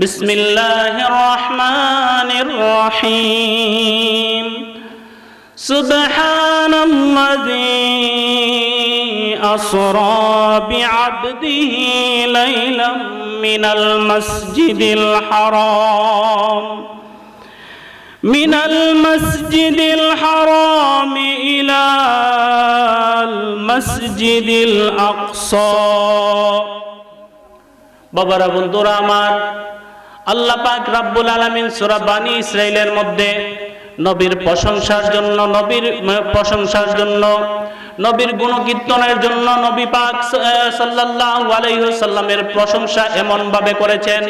বিসমিল্লাহির রহমানির রহিম। সুবহানাল্লাযী আসরা বিআবদিহি লাইলাম মিনাল মাসজিদিল হারাম ইলাল মাসজিদিল আকসা। বাবারা, বন্ধুরা আমার, আল্লাহ পাক রব্বুল আলামিন সূরা বানী ইসরাঈলের মধ্যে নবীর প্রশংসার জন্য নবীর গুণকীর্তনের জন্য নবী পাক সাল্লাল্লাহু আলাইহি ওয়াসাল্লামের প্রশংসা এমন ভাবে করেছেন।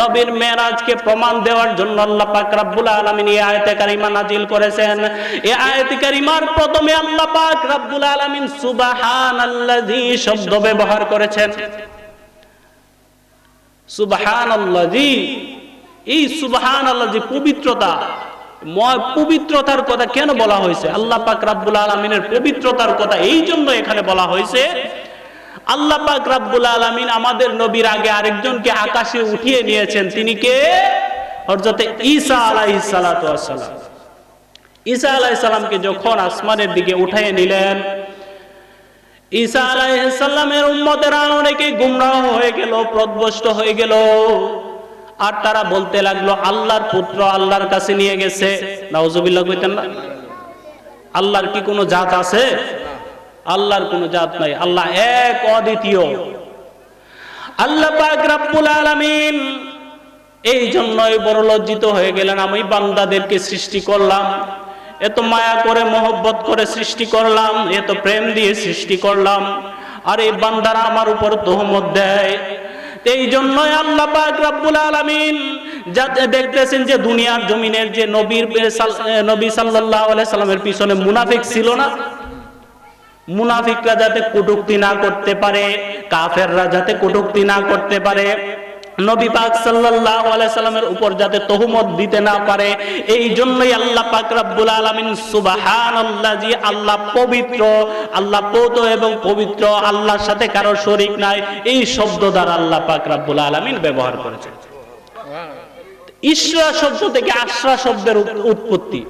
নবীর মেরাজকে প্রমাণ দেওয়ার জন্য আল্লাহ পাক রব্বুল আলামিন এই আয়াতে কারিমা নাজিল করেছেন। এই আয়াতে কারিমার প্রথমে আল্লাহ পাক রব্বুল আলামিন সুবহানাল্লাযী শব্দ ব্যবহার করেছেন। সুবহানাল্লাযী, এই সুবহানাল্লাযী পবিত্রতার কথা কেন বলা হয়েছে? আল্লাহ পাক রব্বুল আলামিনের পবিত্রতার কথা এই জন্য এখানে বলা হয়েছে। আল্লাহ পাক রব্বুল আলামিন আমাদের নবীর আগে আরেকজনকে আকাশে উঠিয়ে নিয়েছেন। তিনি কে? হযরত ঈসা আলাইহিস সালাতু ওয়াস সালাম। ঈসা আলাইহিস সালামকে যখন আসমানের দিকে উঠিয়ে নিলেন, ঈসা আলাইহিস সালামের উম্মতেরা অনেকে গুমরাহ হয়ে গেল, পথভ্রষ্ট হয়ে গেল। আর তারা বলতে লাগলো আল্লাহর পুত্র আল্লাহর কাছে নিয়ে গেছে। নাউজুবিল্লাহ কইতেন না? আল্লাহর কি কোনো জাত আছে? আল্লাহর কোনো জাত নাই। আল্লাহ এক, অদ্বিতীয়। আল্লাহ পাক রব্বুল আলামিন এই জন্যই বড় লজ্জিত হয়ে গেলেন। আমি বান্দাদেরকে সৃষ্টি করলাম, এত মায়া করে মহব্বত করে সৃষ্টি করলাম, এত প্রেম দিয়ে সৃষ্টি করলাম, আর এই বান্দারা আমার উপর তোহমত দেয়। এই জন্যই আল্লাহ পাক রব্বুল আলামিন যাতে দেখতেছেন যে দুনিয়ার জমিনের যে নবী সাল্লাল্লাহু আলাইহি সাল্লামের পিছনে মুনাফিক ছিল না, মুনাফিকরা যাতে কটূক্তি না করতে পারে, কাফেররা যাতে কটূক্তি না করতে পারে, নবী পাক সাল্লাল্লাহু আলাইহি সাল্লামের উপর যাতে তহমত দিতে না পারে, এই জন্যই আল্লাহ পাক রব্বুল আলামিন সুবহানাল্লাযী, আল্লাহ পবিত্র, আল্লাহ পৌত এবং পবিত্র, আল্লাহর সাথে কারো শরীক নাই, এই শব্দ দ্বারা আল্লাহ পাক রব্বুল আলামিন ব্যবহার করেছেন। ইসরা শব্দ থেকে আসরা শব্দের উৎপত্তি।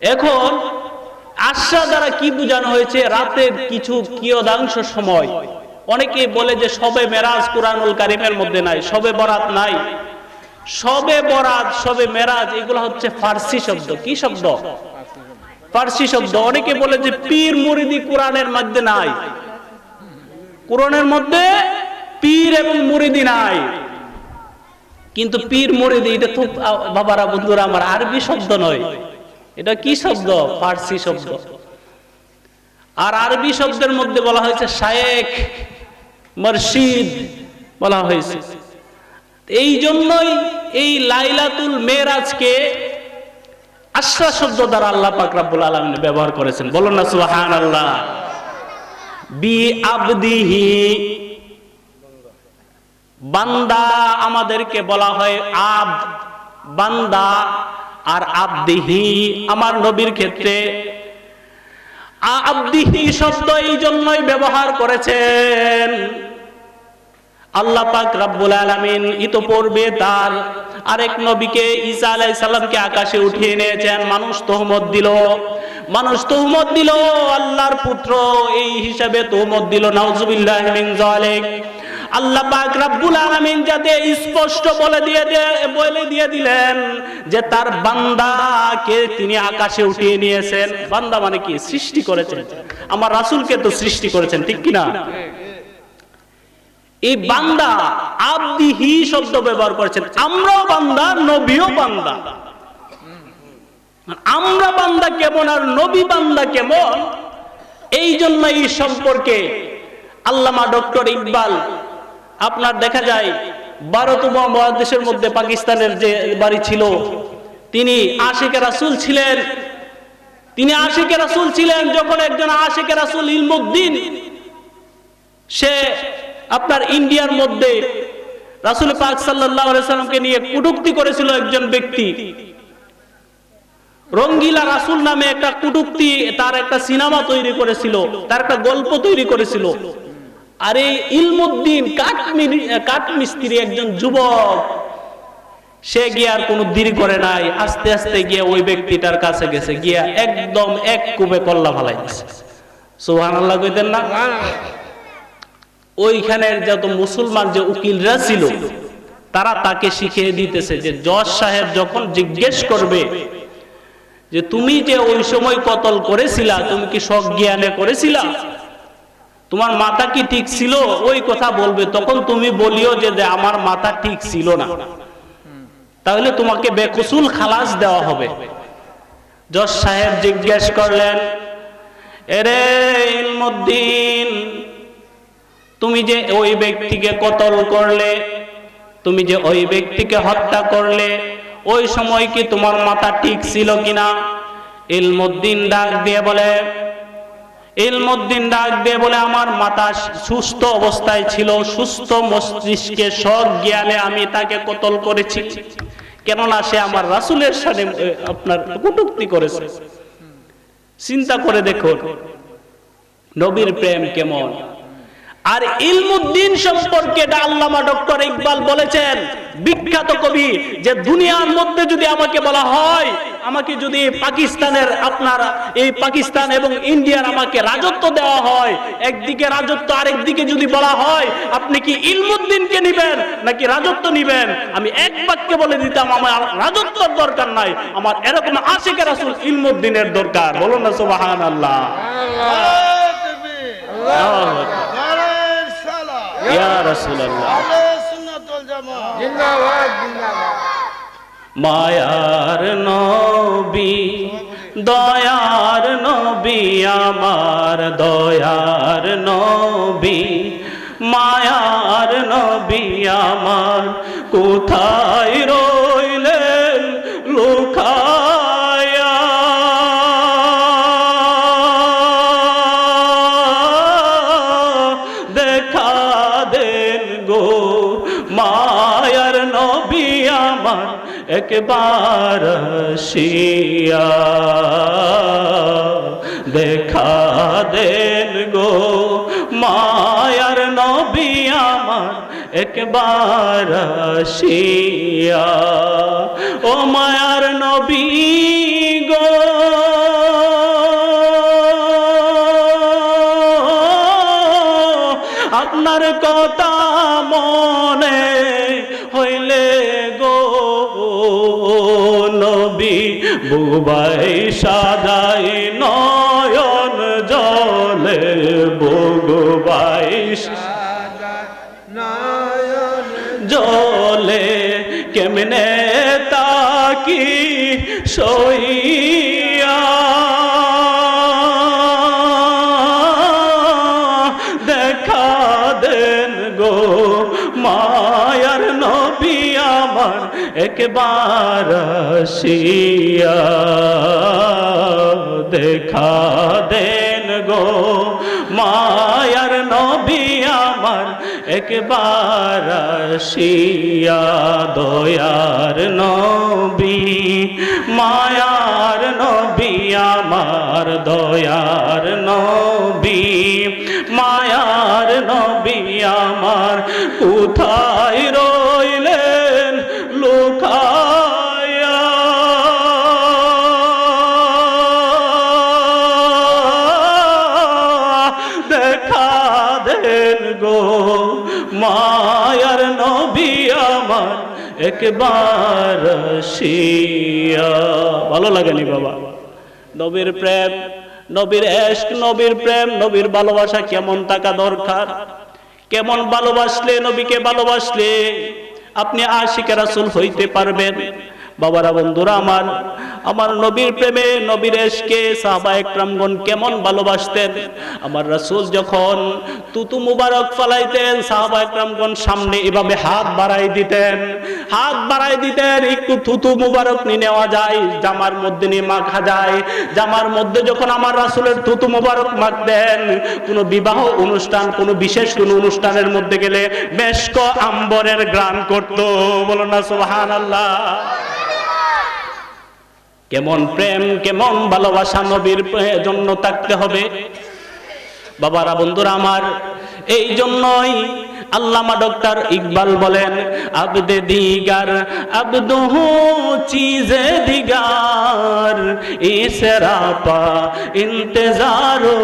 এখন আসরা দ্বারা কি বোঝানো হয়েছে? রাতের কিছু কিয়দাংশ সময়। অনেকে বলে যে শবে মেরাজ কুরআনুল কারীমের মধ্যে নাই, শবে বরাত নাই। শবে বরাত, শবে মেরাজ এগুলো হচ্ছে ফার্সি শব্দ। কি শব্দ? ফার্সি শব্দ। অনেকে বলে যে পীর মুরিদি কোরআনের মধ্যে নাই, কোরআনের মধ্যে পীর এবং মুরিদি নাই। কিন্তু পীর মুরিদি এটা তো বাবারা, বন্ধুরা আমার, আরবি শব্দ নয়, এটা কি শব্দ? ফার্সি শব্দ। আর আরবি শব্দের মধ্যে বলা হয়েছে শায়েখ, মুর্শিদ বলা হয়েছে। এই জন্যই এই লাইলাতুল মেরাজকে আসরা শব্দ দ্বারা আল্লাহ পাক রব্বুল আলামিন ব্যবহার করেছেন। বলুন না সুবহানাল্লাহ। বি আবদিহি, বান্দা আমাদেরকে বলা হয় আবদ, বান্দা। আর আবদিহি আমার নবীর ক্ষেত্রে আবদিহি শব্দ এই জন্যই ব্যবহার করেছেন। আল্লাহ পাক রব্বুল আলামিন ইতোপূর্বে তার আরেক নবীকে ঈসা আলাইহিস সালামকে আকাশে উঠিয়ে নিয়েছেন। মানুষ তহমত দিল আল্লাহর পুত্র, এই হিসাবে তহমত দিল। নাউজুবিল্লাহি মিন যালিক। আল্লাহ পাক রব্বুল আলামিন যাতে স্পষ্ট বলে দিয়ে দিলেন যে তার বান্দাকে তিনি আকাশে উঠিয়ে নিয়েছেন। বান্দা মানে কি? সৃষ্টি করেছেন। আমার রাসূলকে তো সৃষ্টি করেছেন, ঠিক কি না? এই বান্দা আবদিহি শব্দ ব্যবহার করেছেন। আমরাও বান্দা, নবীও বান্দা। আমরা বান্দা কেমন আর নবী বান্দা কেমন, এই জন্য এই সম্পর্কে আল্লামা ডক্টর ইকবাল, আপনার দেখা যায় ভারত উপমহাদেশের মধ্যে পাকিস্তানের যে বাড়ি ছিল, তিনি আশিকে রাসূল ছিলেন। যখন একজন আশিকে রাসূল ইলমুদ্দিন, সে আপনার ইন্ডিয়ার মধ্যে রাসূল পাক সাল্লাল্লাহু আলাইহি সাল্লামকে নিয়ে কটূক্তি করেছিল একজন ব্যক্তি। রঙ্গিলা রাসূল নামে একটা কটূক্তি, তার একটা সিনেমা তৈরি করেছিল, তার একটা গল্প তৈরি করেছিল। আর এই ইলমুদ্দিন কাঠমিস্ত্রি একজন যুবক, সে গিয়ে আর কোনো দেরি করে নাই, আস্তে আস্তে গিয়ে ওই ব্যক্তিটার কাছে গেছে, গিয়া একদম এক কূপে কল্লা ফালাই দিছে। সুবহানাল্লাহ কইতেন না? ওইখানের যত মুসলমান যে উকিলরা ছিল তারা তাকে শিখিয়ে দিতেছে যে জজ সাহেব যখন জিজ্ঞেস করবে যে তুমি যে ওই সময় কতল করেছিলা, তুমি কি সজ্ঞানে করেছিলা, তোমার মাথা কি ঠিক ছিল, ওই কথা বলবে, তখন তুমি বলিও যে আমার মাথা ঠিক ছিল না, তাহলে তোমাকে বেকসুর খালাস দেওয়া হবে। জজ সাহেব জিজ্ঞেস করলেন, এরে ইলমুদ্দিন, তুমি যে ওই ব্যক্তিকে কতল করলে, তুমি যে ওই ব্যক্তিকে হত্যা করলে, ওই সময় কি তোমার মাথা ঠিক ছিল কিনা? ইলমুদ্দিন ডাক দিয়ে বলে আমার মাথা সুস্থ অবস্থায় ছিল, সুস্থ মস্তিষ্কে সজ্ঞানে আমি তাকে কতল করেছি, কেননা সে আমার রাসূলের সাথে আপনার কটূক্তি করেছে। চিন্তা করে দেখুন নবীর প্রেম কেমন। আর ইলমুদ্দিন সম্পর্কে আল্লামা ডক্টর ইকবাল বলেছেন, বিখ্যাত কবি, যে দুনিয়ার মধ্যে যদি আমাকে বলা হয়, আমাকে যদি পাকিস্তানের আপনার এই পাকিস্তান এবং ইন্ডিয়ার আমাকে রাজত্ব দেওয়া হয়, একদিকে রাজত্ব আরেকদিকে যদি বলা হয় আপনি কি ইলমুদ্দিনকে নেবেন নাকি রাজত্ব নেবেন, আমি এক বাক্যে বলে দিতাম আমার রাজত্বর দরকার নাই, আমার এরকম আশিকে রাসূল ইলমুদ্দিনের দরকার। বলুন না সুবহানাল্লাহ। ইয়া রাসূলুল্লাহ, জিন্দাবাদ জিন্দাবাদ। মায়ার নবী, দয়ার নবী, আমার দয়ার নবী, মায়ার নবী আমার, কোথায় রইলেন লুকায়া, দেখা দেন গো মায়ার নবী আমার, একবার আসিয়া দেখা দেন গো মায়ার নবী আমার, একবার আসিয়া। ও মায়ার নবী গো, আপনার কথা মনে হইলে গো নবী, বুবাই সাজাই নয়ন জলে, বুবাই সাজাই নয়ন জলে, কেমনে তাকি সইয়া, দেখা দেন গো মায়ার নবী আমার, একবার আসিয়া দেখা দেন গো মায়ার নবী আমার, একবার আসিয়া। দয়ার নবী, মায়ার নবী আমার, দয়ার নবী, মায়ার নবী আমার, কোথায় রইলেন লুকায়া, দেখা দেন গো মায়ার নবী আমার, একবার আসিয়া। ভালো লাগেনি বাবা নবীর প্রেম, নবীর ইশক, নবীর প্রেম, নবীর ভালোবাসা কেমন থাকা দরকার? কেমন ভালোবাসলে, নবীকে ভালোবাসলে আপনি আশিকে রাসূল হইতে পারবেন? বাবারা, বন্ধুরা আমার, আমার নবীর প্রেমে, নবীর ইশকে সাহাবায়ে কেরামগণ কেমন ভালোবাসতেন। আমার রাসূল যখন তুতু মুবারক ফলাইতেন, সাহাবায়ে কেরামগণ সামনে এভাবে হাত বাড়াই দিতেন, হাত বাড়াই দিতেন, একটু থুতু মুবারক নিয়ে নেওয়া যায়, জামার মধ্যে নিয়ে মাখা যায়। জামার মধ্যে যখন আমার রাসূলের থুতু মুবারক মাখতেন, কোনো বিবাহ অনুষ্ঠান, কোনো বিশেষ কোনো অনুষ্ঠানের মধ্যে গেলে মেশক আম্বরের ঘ্রাণ করতো। বলো না সুবহানাল্লাহ। কেমন প্রেম, কেমন ভালোবাসা নবীর জন্য থাকতে হবে। বাবারা, বন্ধুরা আমার, এই জন্যই আল্লামা ডক্টর ইকবাল বলেন, আবদে দিগার আবদুহু চিজে দিগার, ইসরাপা ইন্তেজারো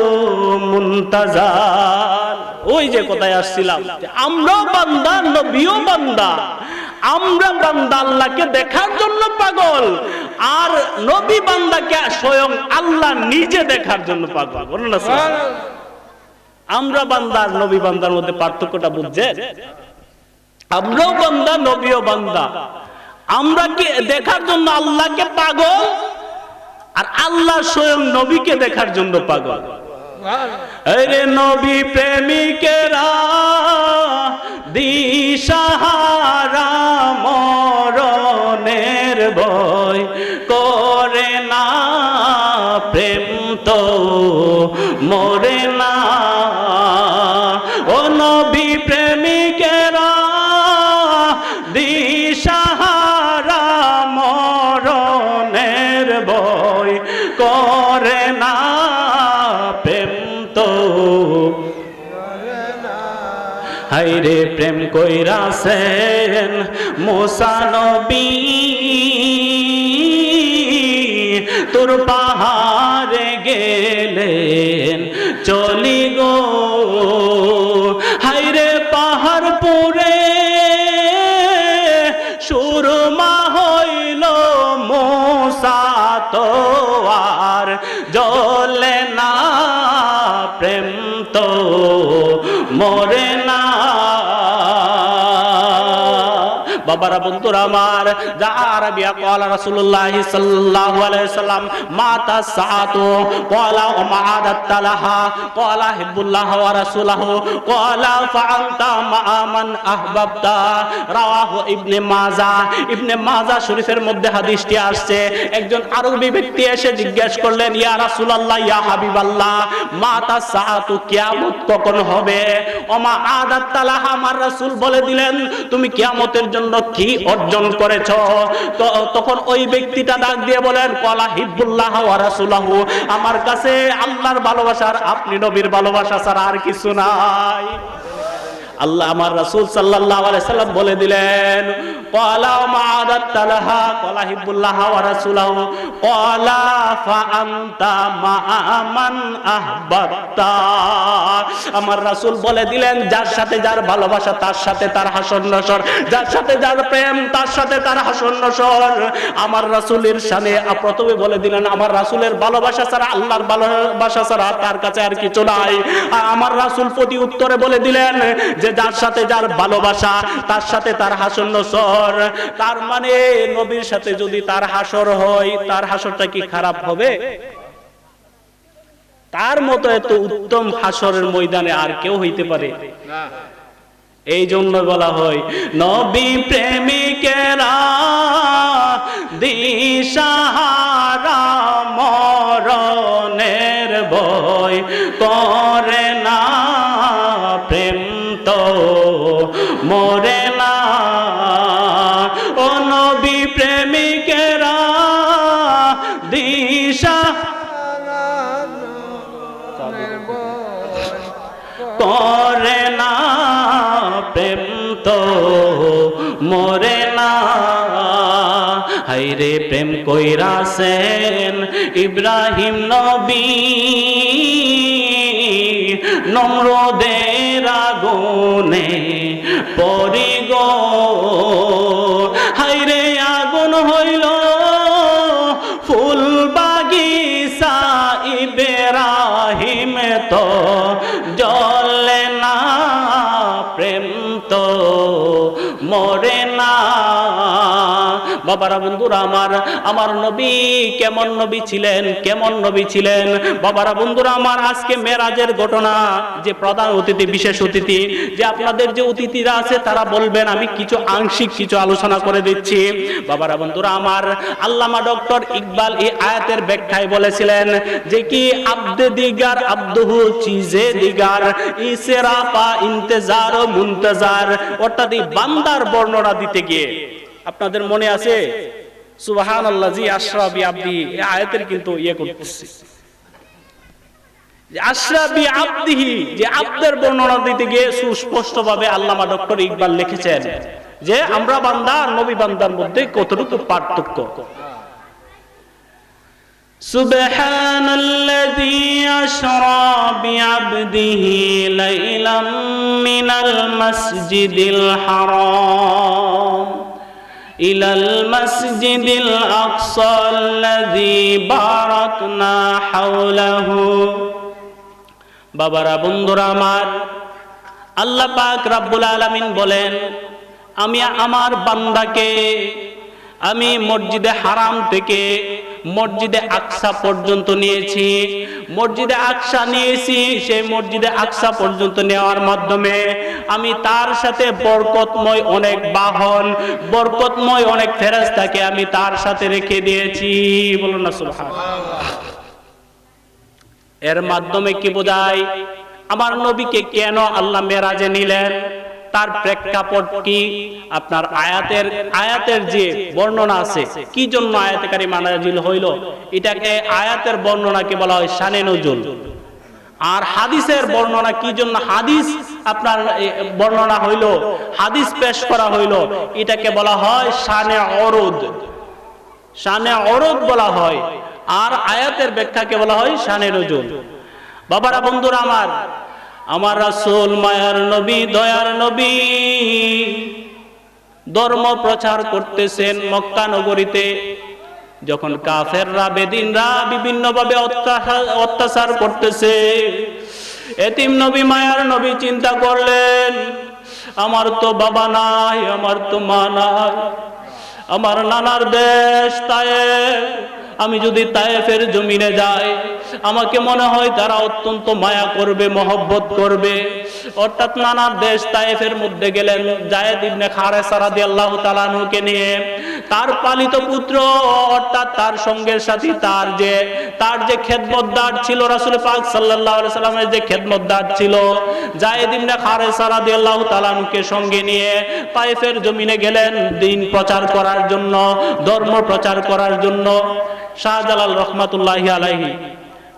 মুনতাজার। ওই যে কোথায় আসছিলাম, আমরা বান্দা, নবীও বান্দা। আমরা বান্দা আল্লাহকে দেখার জন্য পাগল, আর নবী বান্দাকে স্বয়ং আল্লাহ নিজে দেখার জন্য পাগল। বলুন না স্যার, আমরা বান্দা আর নবী বান্দার মধ্যে পার্থক্যটা বুঝছেন? আমরাও বান্দা, নবীও বান্দা। আমরা কি দেখার জন্য আল্লাহকে পাগল, আর আল্লাহ স্বয়ং নবীকে দেখার জন্য পাগল। আরে নবী প্রেমিকেরা দিশাহারা মরণের ভয় করে না, প্রেম তো মরে না। ও নবী প্রেমিকেরা দিশাহারা মরণের ভয় করে না, প্রেম তো হায়রে প্রেম কইরাছেন মুসা নবী, তোর পাহাড়ে গেলেন চলি গো। হায়রে পাহাড় পুরে সুরমা হইল মুসা তো আর জ্বলে না, প্রেম তো মরে না। বাবারা বন্ধুরা আমার, যা আরবিয়া ক্বালা রাসূলুল্লাহ সাল্লাল্লাহু আলাইহি সাল্লাম মাতা সাআতু ক্বালা ওয়া মা'আদাত তালাহা ক্বালা হিব্বুল্লাহ ওয়া রাসূলুহু ক্বালা ফাআনতা মা মান আহবাবতা। রাওয়াহু ইবনে মাজাহ। ইবনে মাজাহ শরীফের মধ্যে হাদিসটি আসছে। একজন আরবি ব্যক্তি এসে জিজ্ঞেস করলেন, ইয়া রাসূলুল্লাহ, ইয়া হাবিবাল্লাহ, মাতা সাআতু, কিয়ামত কখন হবে? ওয়া মা'আদাত তালাহা, আমার রাসূল বলে দিলেন, তুমি কিয়ামতের জন্য কি অর্জন করেছ? তো তখন ওই ব্যক্তিটা ডাক দিয়ে বলেন, ক্বালা হিব্বুল্লাহ ওয়া রাসূলুহু, আমার কাছে আল্লাহর ভালোবাসার, আপনি নবীর ভালোবাসা ছাড়া আর কিছু নাই। আল্লাহ আমার রাসূল সাল্লাল্লাহু আলাইহি সাল্লাম বলে দিলেন, ক্বালা মা'আদাত তালাহা ক্বালা হিব্বুল্লাহ ওয়া রাসূলুহু ক্বালা ফাআনতা মা'আমান আহবাবতা। আমার রাসূল বলে দিলেন, যার সাথে যার ভালোবাসা তার সাথে তার হাসর নসর, যার সাথে যার প্রেম তার সাথে তার হাসর নসর। আমার রাসূলের শানে প্রথমে বলে দিলেন, আমার রাসূলের ভালোবাসা ছাড়া, আল্লাহর ভালোবাসা ছাড়া তার কাছে আর কিছু নাই। আর আমার রাসূল প্রতি উত্তরে বলে দিলেন যে যার সাথে যার ভালোবাসা তার সাথে তার হাসর নসর। তার মানে নবীর সাথে যদি তার হাসর হয়, তার হাসরটা কি খারাপ হবে? তার মতো এত উত্তম হাসরের ময়দানে আর কেউ হইতে পারে না। এই জন্য বলা হয়, নবী প্রেমিকেরা দিশাহারা মরণের ভয় করে না, প্রেম তো মরে না। ও নবী প্রেমিকেরা দিশাহারা করে না, প্রেম তো মরে না। হায়রে প্রেম কইরাছেন ইব্রাহিম নবী, নমরুদের আগুনে পড়ি গো। হায়রে আগুন হইল ফুল বাগিচা, ইব্রাহিম তো জ্বলে না, প্রেম তো মরে না। বাবারা বন্ধুরা আমার, আমার নবী কেমন নবী ছিলেন, কেমন নবী ছিলেন? বাবারা বন্ধুরা আমার, আজকে মেরাজের ঘটনা, যে প্রধান অতিথি, বিশেষ অতিথি, যে আপনাদের যে অতিথিরা আছে তারা বলবেন, আমি কিছু আংশিক কিছু আলোচনা করে দিচ্ছি। বাবারা বন্ধুরা আমার, আল্লামা ডক্টর ইকবাল এই আয়াতের ব্যাখ্যায় বলেছিলেন যে কি আব্দে দিগার আব্দুহু চিজে দিগার, ইসরাপা ইন্তেজার ও মুনতাজার, অর্থাৎ এই বান্দার বর্ণনা দিতে গিয়ে আপনাদের মনে আছে সুবহানাল্লাযী আশরা বি আবদি, এই আয়াতের কিন্তু করতেছে। আশরাবি আব্দিহি, যে আব্দের বর্ণনা দিতে গিয়ে সুস্পষ্টভাবে আল্লামা ডক্টর ইকবাল লিখেছেন যে আমরা বান্দা আর নবী বান্দার মধ্যে কতটুকু পার্থক্য। সুবহানাল্লাযী আশরা বিআবদিহি লাইলাম মিনাল মাসজিদিল হারাম ইলাল মাসজিদিল আকসা আল্লাযী বারাকনা হাওলাহু। বাবারা, বন্ধুরা আমার, আল্লাহ পাক রব্বুল আলামিন বলেন আমি আমার বান্দাকে আমি মসজিদে হারাম থেকে মসজিদে আকসা পর্যন্ত নিয়েছি। মসজিদে আকসা নিয়েছি, সেই মসজিদে আকসা পর্যন্ত নেওয়ার মাধ্যমে আমি তার সাথে বরকতময় অনেক বাহন, বরকতময় অনেক ফেরেশতাকে আমি তার সাথে রেখে দিয়েছি। বলুন না সুবহানাল্লাহ। এর মাধ্যমে কি বোঝায়? আমার নবীকে কেন আল্লাহ মেরাজে নিলেন, তার প্রেক্ষাপট কি? আপনার আয়াতের যে বর্ণনা আছে, কি জন্য আয়াতে কারিমা নাযিল হইল, এটাকে আয়াতের বর্ণনাকে বলা হয় শানে নুজুল। আর হাদিসের বর্ণনা কি জন্য হাদিস আপনার বর্ণনা হইল, হাদিস পেশ করা হইল, এটাকে বলা হয় শানে অরুদ। শানে অরুদ বলা হয়, আর আয়াতের ব্যাখ্যাকে বলা হয় শানে নুজুল। বাবারা, বন্ধুরা আমার, আমার রাসূল মায়ার নবী, দয়ার নবী ধর্ম প্রচার করতেছেন মক্কা নগরীতে। যখন কাফেররা বেদিনরা বিভিন্ন ভাবে অত্যাচার করতেছে, এতিম নবী মায়ার নবী চিন্তা করলেন আমার তো বাবা নাই, আমার তো মা নাই, আমার নানার দেশ তায়েফ, আমি যদি তায়েফের জমিনে যাই আমাকে মনে হয় তারা অত্যন্ত মায়া করবে, মহব্বত করবে। অর্থাৎ নানার দেশ তায়েফের মধ্যে গেলেন যায়েদ ইবনে হারেসা রাদিয়াল্লাহু তাআলা আনহুকে নিয়ে। তার পালিত পুত্র অর্থাৎ তার সঙ্গের সাথী, তার যে খেদমতদার ছিল, রাসূল পাক সাল্লাল্লাহু আলাইহি সাল্লামের যে খেদমতদার ছিল, যায়েদ ইবনে হারেসা রাদিয়াল্লাহু তাআলা আনহুকে সঙ্গে নিয়ে তায়েফের জমিনে গেলেন দ্বীন প্রচার করার জন্য, ধর্ম প্রচার করার জন্য। শাহজালাল রহমাতুল্লাহি আলাইহি,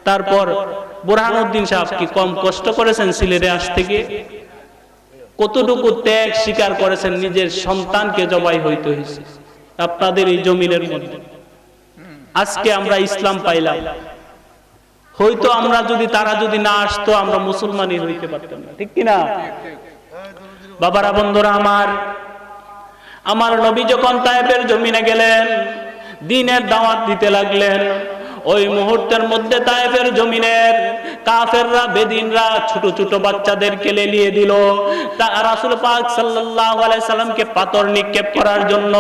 তারপর বুরহানুদ্দিন সাহেব কি কম কষ্ট করেছেন সিলেটে আসতে গিয়ে? কতটুকু ত্যাগ স্বীকার করেছেন, নিজের সন্তানকে জবাই হইতে হয়েছে আপনাদের এই জমিনের মধ্যে। আজকে আমরা ইসলাম পাইলাম, হয়তো আমরা যদি তারা যদি না আসতো আমরা মুসলমানই হইতে পারতাম না, ঠিক কিনা? বাবারা, বন্ধুরা আমার নবী যখন তায়েফের জমিনে গেলেন দ্বীনের দাওয়াত দিতে লাগলেন, ওই মুহূর্তের মধ্যে তায়েফের জমিনের কাফেররা বেদিনরা ছোট ছোট বাচ্চাদেরকে লেলিয়ে দিল রাসূল পাক সাল্লাল্লাহু আলাইহি সাল্লামকে পাথর নিক্ষেপ করার জন্য।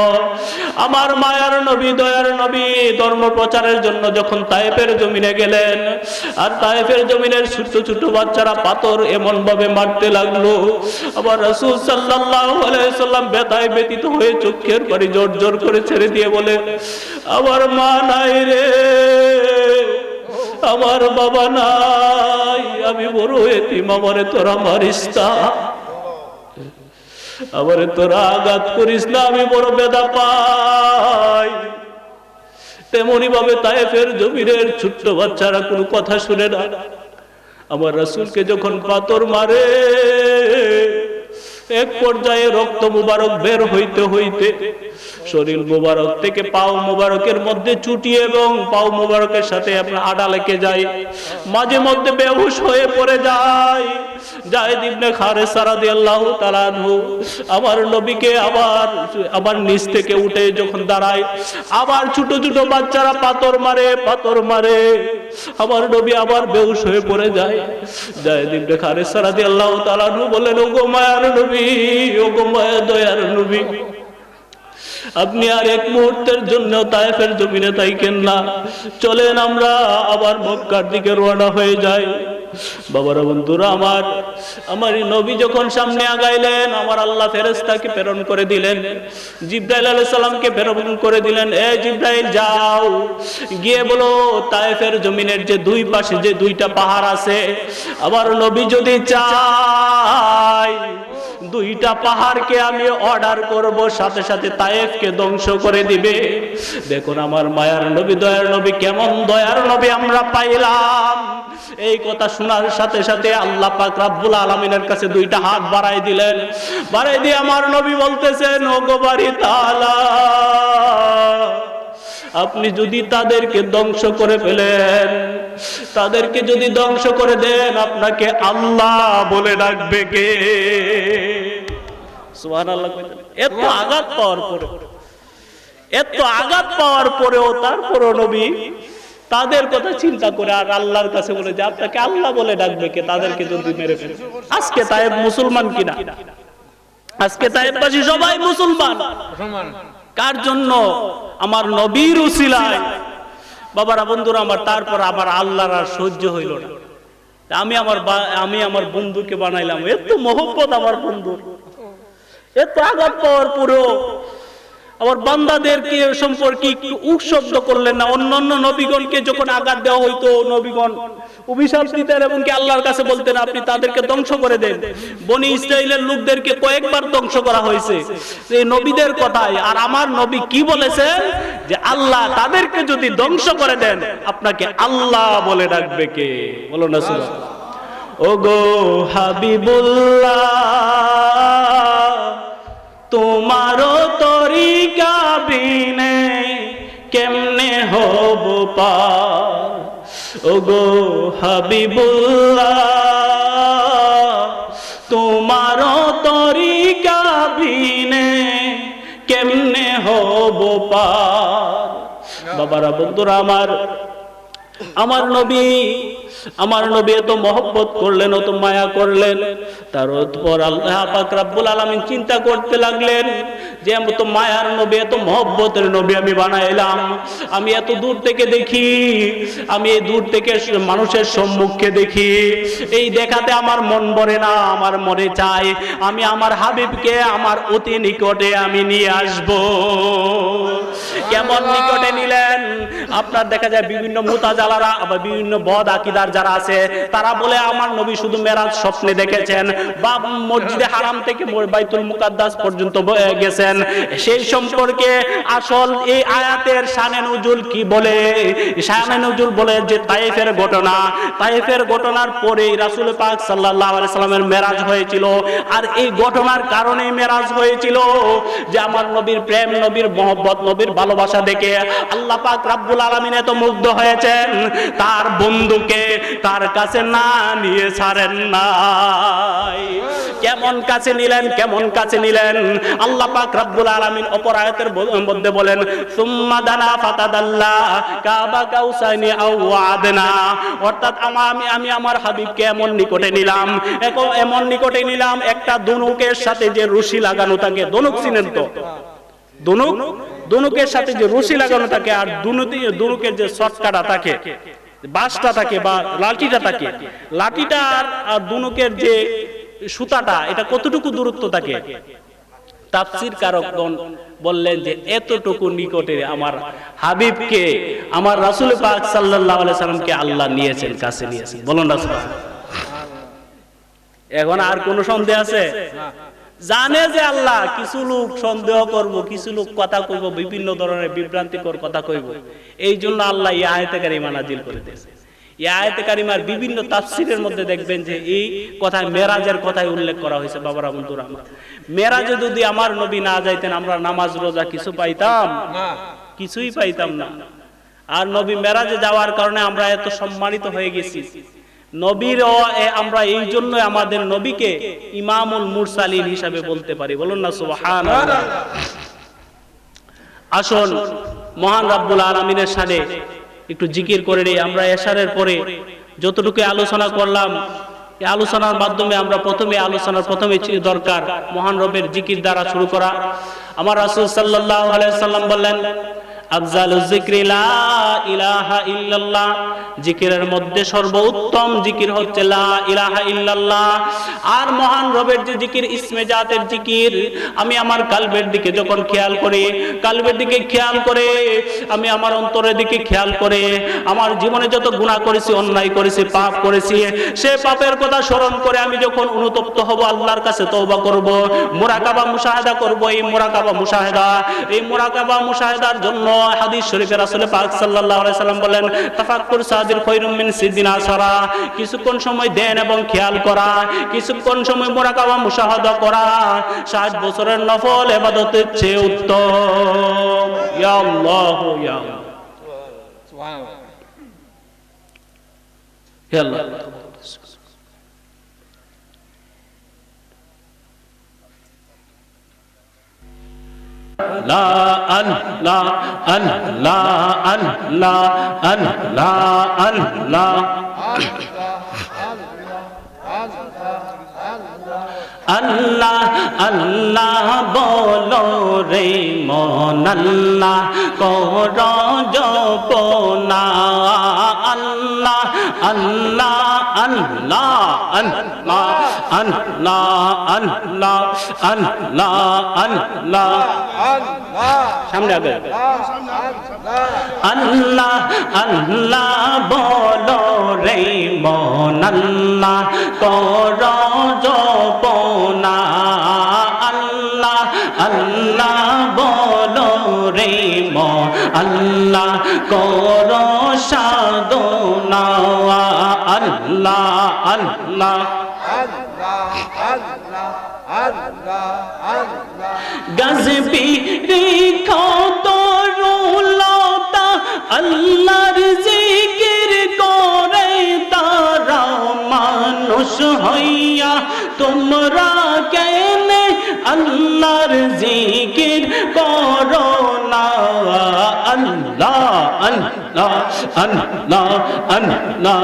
আমার মায়ার নবী, দয়ার নবী ধর্ম প্রচারের জন্য যখন তায়েফের জমিনে গেলেন, আর তায়েফের জমিনের ছোট ছোট বাচ্চারা পাথর এমন ভাবে মারতে লাগলো, আবার রাসূল সাল্লাল্লাহু আলাইহি সাল্লাম ব্যথায় ব্যথিত হয়ে চোখের পানি জোর জোর করে ছেড়ে দিয়ে বলে আমার মা নাই রে, আমার বাবা নাই, আমি বড় এতিম, আমারে তোরা মারিস না, আমারে তোরা আঘাত করিস না, আমি বড় বেদা পাই। তেমনি ভাবে তায়েফের জমিনের ছোট্ট বাচ্চারা কোনো কথা শুনে না। আমার রাসূলকে যখন পাথর মারে, এক পর্যায়ে রক্ত মুবারক বের হইতে হইতে শরীর মুবারক থেকে পাও মুবারকের মধ্যে চুটি এবং পাও মুবারকের সাথে আপনার আড়া লেগে যায়, মাঝে মধ্যে বেহুশ হয়ে পড়ে যায়। যায়েদ ইবনে হারেসা রাদিয়াল্লাহু তাআলা আনহু আমার নবীকে আবার নিচ থেকে উঠে যখন দাঁড়ায়, আবার ছোট ছোট বাচ্চারা পাথর মারে, আমার নবী আবার বেহুশ হয়ে পড়ে যায়। যায়েদ ইবনে হারেসা রাদিয়াল্লাহু তাআলা আনহু বলেন, ওগো মায়ার নবী, ওগো মায়া দয়ার নবী, আপনি আর এক মুহূর্তের জন্য তায়েফের জমিনে থাকেন না, চলেন আমরা আবার মক্কার দিকে রওনা হয়ে যাই। বাবারা, বন্ধুরা আমার নবী যখন সামনে আগাইলেন, আমার আল্লাহ ফেরেশতাকে প্রেরণ করে দিলেন, জিবরাইল আলাইহিস সালামকে প্রেরণ করে দিলেন, এ জিবরাইল যাও গিয়ে বলো তায়েফের জমিনের যে দুই পাশে যে দুইটা পাহাড় আছে, আমার নবী যদি চায় দুইটা পাহাড়কে আমি অর্ডার করব, সাথে সাথে তায়েফকে ধ্বংস করে দিবে। দেখুন আমার মায়ার নবী, দয়ার নবী, কেমন দয়ার নবী আমরা পাইলাম। এই কথা শোনার সাথে সাথে আল্লাহ পাক রব্বুল আলামিনের কাছে দুইটা হাত বাড়াই দিলেন। বাড়াই দিয়ে আমার নবী বলতেছেন, ওগো বাড়ি তাআলা, আপনি যদি তাদেরকে ধ্বংস করে ফেলেন, তাদেরকে যদি ধ্বংস করে দেন, আপনাকে আল্লাহ বলে ডাকবে কে? সুবহানাল্লাহ। এত আঘাত পাওয়ার পরে, এত আঘাত পাওয়ার পরেও তারপরও নবী তাদের কথা চিন্তা করে আর আল্লাহর কাছে বলে যে আপনাকে আল্লাহ বলে ডাকবে কে তাদেরকে যদি মেরে ফেলে। আজকে তায়েব মুসলমান কিনা? আজকে তায়েববাসী সবাই মুসলমান। কার জন্য? আমার নবীর উসিলায়। বাবারা, বন্ধুরা আমার, তারপর আমার আল্লাহর আর সহ্য হইল না। আমি আমার বন্ধুকে বানাইলাম, এত মহব্বত আমার বন্ধুর, এত আঘাত পাওয়ার পরেও আবার বান্দাদেরকে সম্পর্কে একটু উৎশব্দ করলেন না। অন্যান্য নবীগণকে যখন আঘাত দেওয়া হইতো, নবীগণ অভিশাপ দিতেন এবং কি আল্লাহর কাছে বলতেন আপনি তাদেরকে ধ্বংস করে দেন। বনি ইসরাইলের লোকদেরকে কয়েকবার ধ্বংস করা হয়েছে এই নবীদের কথায়। আর আমার নবী কি বলেছেন? যে আল্লাহ তাদেরকে যদি ধ্বংস করে দেন, আপনাকে আল্লাহ বলে ডাকবে কে? বলো না সুবহানাল্লাহ। ওগো হাবিবুল্লাহ, তোমারও তরিকা বিনে কেমনে হব পার। ওগো হাবিবুল্লাহ, তোমারও তরিকা বিনে কেমনে হব পার। বাবারা, বন্ধুরা আমার নবী এত মহব্বত করলেন, অত মায়া করলেন। তার উপর আল্লাহ পাক রব্বুল আলামিন চিন্তা করতে লাগলেন যে এত মায়ার নবী, এত মহব্বতের নবী আমি বানাইলাম, আমি এত দূর থেকে দেখি, আমি এই দূর থেকে মানুষের সম্মুখে দেখি, এই দেখাতে আমার মন ভরে না। আমার মনে চাই আমি আমার হাবিবকে আমার অতি নিকটে আমি নিয়ে আসব। কেমন নিকটে নিলেন? আপনার দেখা যায় বিভিন্ন মুতাজালারা, আবার বিভিন্ন বদ আকীদার যারা আছে, তারা বলে আমার নবী শুধু মেরাজ স্বপ্নে দেখেছেন বা মসজিদে হারাম থেকে বাইতুল মুকাদ্দাস পর্যন্ত গেছেন। সেই সম্পর্কে আসল এই আয়াতের শানে নুজুল কি বলে? শানে নুজুল বলে যে তায়েফের ঘটনা, তায়েফের ঘটনার পরেই রাসূল পাক সাল্লাল্লাহু আলাইহি সাল্লামের মেরাজ হয়েছিল। আর এই ঘটনার কারণেই মেরাজ হয়েছিল যে আমার নবীর প্রেম, নবীর মহব্বত, নবীর ভালোবাসা দেখে আল্লাহ পাক রব্বুল আলামিন এত মুগ্ধ হয়েছেন, তার বন্ধুকে তার কাছে না নিয়ে ছাড়েন নাই। কেমন কাছে নিলেন, কেমন কাছে নিলেন? আল্লাহ পাক রব্বুল আলামিন অপর আয়াতের মধ্যে বলেন, সুম্মা দানা ফাতাদাল্লা কাবা কাউসাইনি আও ওয়াদনা। অর্থাৎ আমি আমার হাবিবকে এমন নিকটে নিলাম, এমন নিকটে নিলাম, একটা ধনুকের সাথে যে রশি লাগানো থাকে, ধনুক চিনেন তো? ধনুকের সাথে যে রশি লাগানো থাকে আর ধনুকের যে শর্টকাটা থাকে, বাঁশটা থাকে বা লাঠিটা থাকে, লাঠিটা আর ধনুকের যে সুতাটা, এটা কতটুকু দূরত্ব থাকে? তাফসীর কারকগণ বললেন যে এতটুকু নিকটে আমার হাবিবকে, আমার রাসূল পাক সাল্লাল্লাহু আলাইহি সাল্লামকে আল্লাহ নিয়েছেন, কাছে নিয়েছেন। বলুন না সুবহানাল্লাহ। এখন আর কোনো সন্দেহ আছে? জানে যে আল্লাহ কিছু লোক সন্দেহ করব, কিছু লোক কথা কইব, বিভিন্ন ধরনের বিভ্রান্তিকর কথা কইব, এই জন্য আল্লাহ এই আয়াতে কারিমা নাজিল করে দিয়েছে। এই আয়াতে কারিমার বিভিন্ন তাফসীরের মধ্যে দেখবেন যে এই কথায় মেরাজের কথাই উল্লেখ করা হয়েছে। বাবারা, বন্ধুরা আমার, মেরাজে যদি আমার নবী না যাইতেন আমরা নামাজ রোজা কিছু পাইতাম না, কিছুই পাইতাম না। আর নবী মেরাজে যাওয়ার কারণে আমরা এত সম্মানিত হয়ে গেছি। নবীর আমরা এই জন্য আমাদের নবীকে ইমামুল মুরসালিন হিসাবে বলতে পারি। বলুন না সুবহানাল্লাহ। আসুন মহান রব্বুল আলামিনের শানে একটু জিকির করে নেই। আমরা এশারের পরে যতটুকু আলোচনা করলাম, এই আলোচনার মাধ্যমে আমরা প্রথমে দরকার মহান রবের জিকির দ্বারা শুরু করা। আমার রাসূল সাল্লাল্লাহু আলাইহি সাল্লাম বললেন, আফজালুজ যিকরি লা ইলাহা ইল্লাল্লাহ, জিকিরের মধ্যে সর্বোত্তম জিকির হচ্ছে লা ইলাহা ইল্লাল্লাহ। আর মহান রবের যে জিকির, ইসমে জাতের জিকির, আমি আমার কালবের দিকে যখন খেয়াল করি, কালবের দিকে খেয়াল করে, আমি আমার অন্তরের দিকে খেয়াল করে, আমার জীবনে যত গুনাহ করেছি, অন্যায় করেছি, পাপ করেছি, সে পাপের কথা স্মরণ করে আমি যখন অনুতপ্ত হব, আল্লাহর কাছে তওবা করব, মুরাকাবা মুশাহাদা করব। এই মুরাকাবা মুশাহাদার জন্য হাদিস শরীফে রাসূল পাক সাল্লাল্লাহু আলাইহি সাল্লাম বলেন, তাফাক্কুর সাদিল খায়রুম মিন সিদ্দিন আসারা, কিছুক্ষণ সময় দেন এবং খেয়াল করা, কিছুক্ষণ সময় মুরাকাবা মুশাহাদা করা 60 বছরের নফল ইবাদতের চেয়ে উত্তম। ইয়া আল্লাহ ইয়া আল্লাহ, সুবহানাল্লাহ, ইয়া আল্লাহ। লা আল্লাহ আল্লাহ আল্লাহ আল্লাহ আল্লাহ আল্লাহ আল্লাহ বলো রে মন, আল্লাহ কর জপনা, আল্লাহ আল্লাহ আল্লাহ আল্লাহ আল্লাহ আল্লাহ আল্লাহ আল্লাহ, সামনে আগে, আল্লাহ আল্লাহ বলো রে মন, আল্লাহ কর জপনা, আল্লাহ আল্লাহ বলো রে মন, আল্লাহ কর সাধনা, আল্লাহ আল্লাহ গজবি রেখত রুলতা, আল্লাহর জিকির করে তারা মানুষ হইয়া, তোমরা কেনে আল্লাহর জিকির করো না, আল্লাহ আল্লাহ আল্লাহ আল্লাহ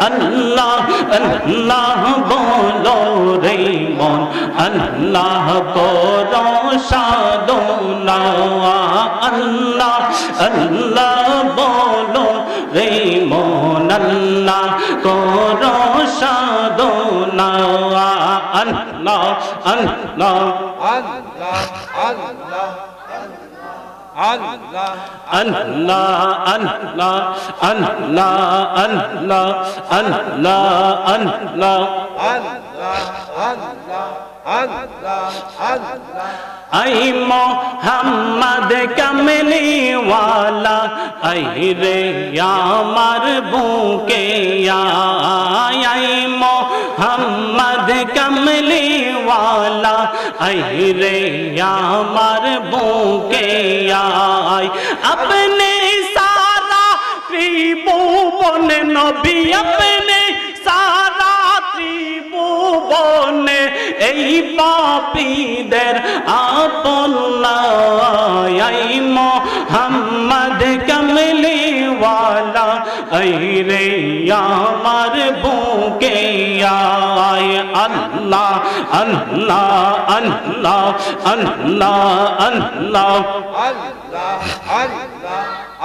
আল্লাহ আল্লাহ বলো রে মন, আল্লাহ করো সাধনা, আল্লাহ আল্লাহ বলো রে মন, আল্লাহ করো সাধনা, আল্লাহ আল্লাহ আল্লাহ আল্লাহ আল্লাহ আল্লাহ আল্লাহ আল্লাহ আল্লাহ আল্লাহ আল্লাহ আই মোহাম্মদ কামলি ওয়ালা, আই রে আমার বুকে আই মোহাম্মদ কামলি ওয়ালা, আই রে আমার বুকে আয়, আপনি সারা ত্রিভুবন নবী, আপনি সারা ত্রিভুবন এই পাপীদের আপন, আই মোহাম্মদ কামলি ওয়ালা, আই রে আমার বুকে আয়, আল্লাহ আল্লাহ আল্লাহ আল্লাহ আল্লাহ আল্লাহ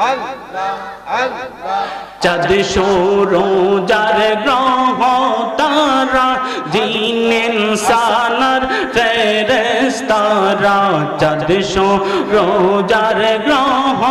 আল্লাহ আল্লাহ, চাঁদ সূরজার গ্রহ তারা, জিন ইনসানার ফেরেশতারা, চাঁদ সূরজার গ্রহ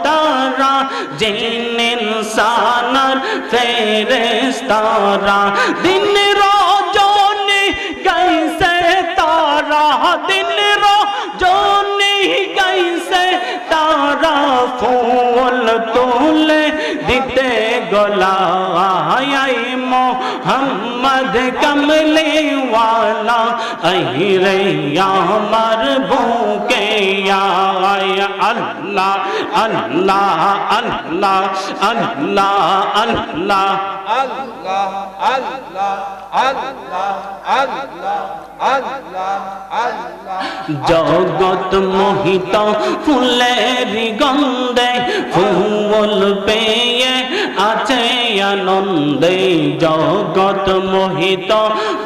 তারা, জিন ইনসানার ফেরেশতারা, দিন রজনী গাইছে তারা, দিন রজনী গাইছে তারা, ফুল তুলে দিতে গলায় মোহাম্মদ কমলি ওয়ালা, আই রে আমার বুকে আয়, আল্লাহ আল্লাহ আল্লাহ আল্লাহ আল্লাহ আল্লাহ আল্লাহ আল্লাহ আল্লাহ আল্লাহ আল্লাহ, জগৎ মোহিত ফুলের গন্ধে, ফুল পেয়ে আছে আনন্দে, জগৎ মোহিত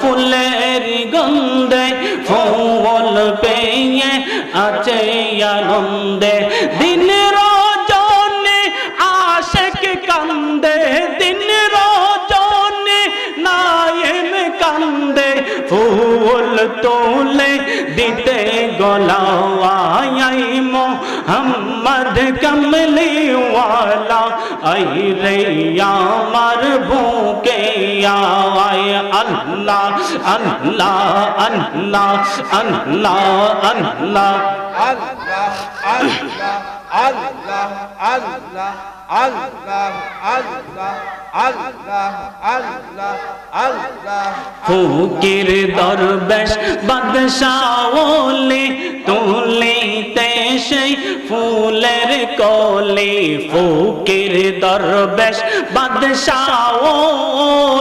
ফুলের গন্ধে, ফুল পেয়ে আছে আনন্দে, দিন রজনী আশিক কান্দে, দিন রজনী নায়েম কান্দে, ফুল তোলে দিতে গলায় মোহাম্মদ মোহাম্মদ কমলি ওয়ালা আই রে আমার বুকে আয় আল্লাহ আল্লাহ আল্লাহ আল্লাহ আল্লাহ আল্লাহ আল্লাহ আল্লাহ আল্লাহ আল্লাহ আল্লাহ আল্লাহ আল্লাহ ফকির দরবেশ বাদশাহ ওলি তুলিতে সেই ফুলের কলি ফকির দরবেশ বাদশাহ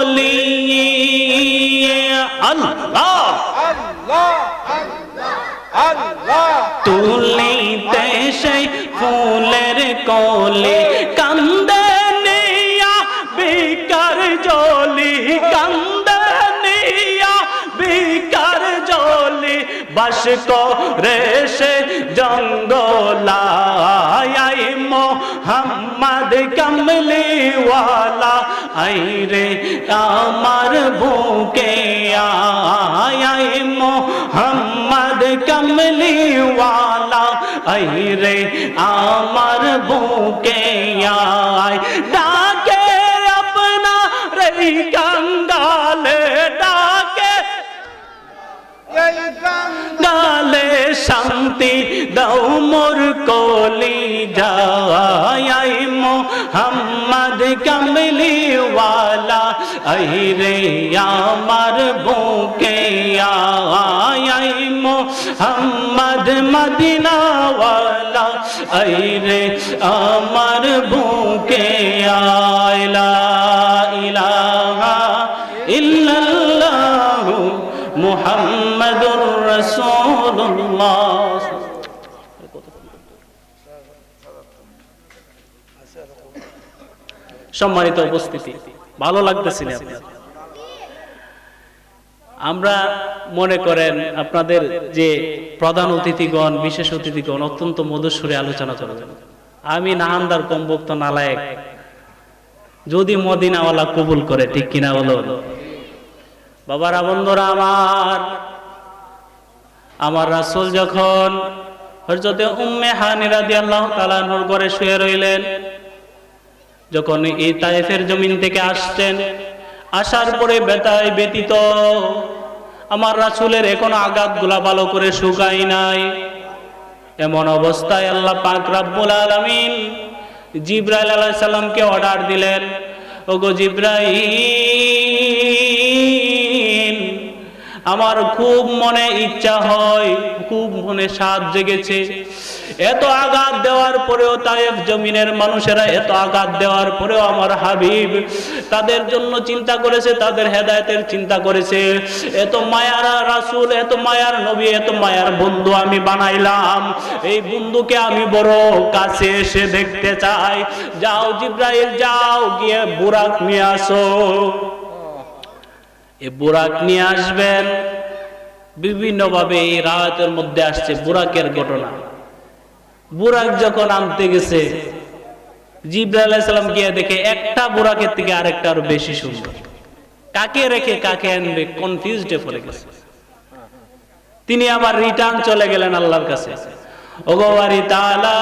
ওলি আল্লাহ আল্লাহ আল্লাহ আল্লাহ তুলিতে সেই ফুলের কলি কান্দে নিয়া বিকার জলি কান্দে নিয়া বিকার জলি বাস করে সে জঙ্গলায় মোহাম্মদ কমলি ওয়ালা আই রে আমার বুকে আয় মোহাম্মদ কমলি ওয়ালা আই রে আমার বুকে আয় ডাকে আপনা রে গঙ্গালে ডাকে এই গঙ্গা গালে শান্তি দাও মোর কলি যায় মোহাম্মদ কমলি ওয়ালা আই রে আমার বুকে আয় মোহাম্মদ মদিনা ওয়ালা আই রে আমার বুকে আয় লা ইলাহা ইল্লাল্লাহ মুহাম্মাদুর রাসূলুল্লাহ। সম্মানিত উপস্থিতি, ভালো লাগতেছিল আপনাদের? আমরা মনে করেন আপনাদের যে প্রধান অতিথিগণ বিশেষ অতিথিগণ অত্যন্ত মধুর সুরে আলোচনা করবেন। আমি নাহান্দার কমবক্ত নালায়েক, যদি মদিনাওয়ালা কবুল করে, ঠিক কিনা বলো বাবারা বন্ধুরা আমার রাসূল যখন হযরতে উম্মে হানি রাদিয়াল্লাহু তাআলা আনহার ঘরে শুয়ে রইলেন, যখন এই তায়েফের জমিন থেকে আসছেন, আসার পরে ব্যথায় ব্যতীত আমার রাসূলের এখনো আঘাতগুলা ভালো করে শুকায় নাই। এমন অবস্থায় আল্লাহ পাক রব্বুল আলামিন জিবরাইল আলাইহিস সালামকে অর্ডার দিলেন, ওগো জিবরাইল, আমার খুব মনে ইচ্ছা হয়, খুব মনে সাধ জেগেছে, এত আঘাত দেওয়ার পরেও তায়েফ জমিনের মানুষেরা এত আঘাত দেওয়ার পরেও আমার হাবিব তাদের জন্য চিন্তা করেছে, তাদের হেদায়েতের চিন্তা করেছে। এত মায়ার রাসূল, এত মায়ার নবী, এত মায়ার বন্ধু আমি বানাইলাম, এই বন্ধুকে আমি বড় কাছে এসে দেখতে চাই। যাও জিবরাইল, যাও গিয়ে বুরাক নিয়ে আসো। এই বুরাক নিয়ে আসবেন। বিভিন্ন ভাবে এই রায়াতের মধ্যে আসছে বুরাকের ঘটনা। বুরাক যখন আনতে গেছে, জিবরাইল আলাইহিস সালাম গিয়ে দেখে একটা বুরাকের থেকে আরেকটা আরো বেশি সুন্দর। কাকে রেখে কাকে আনবে কনফিউজডে পড়ে গেছে। তিনি আবার রিটার্ন চলে গেলেন আল্লাহর কাছে, ওগো বারি তাআলা,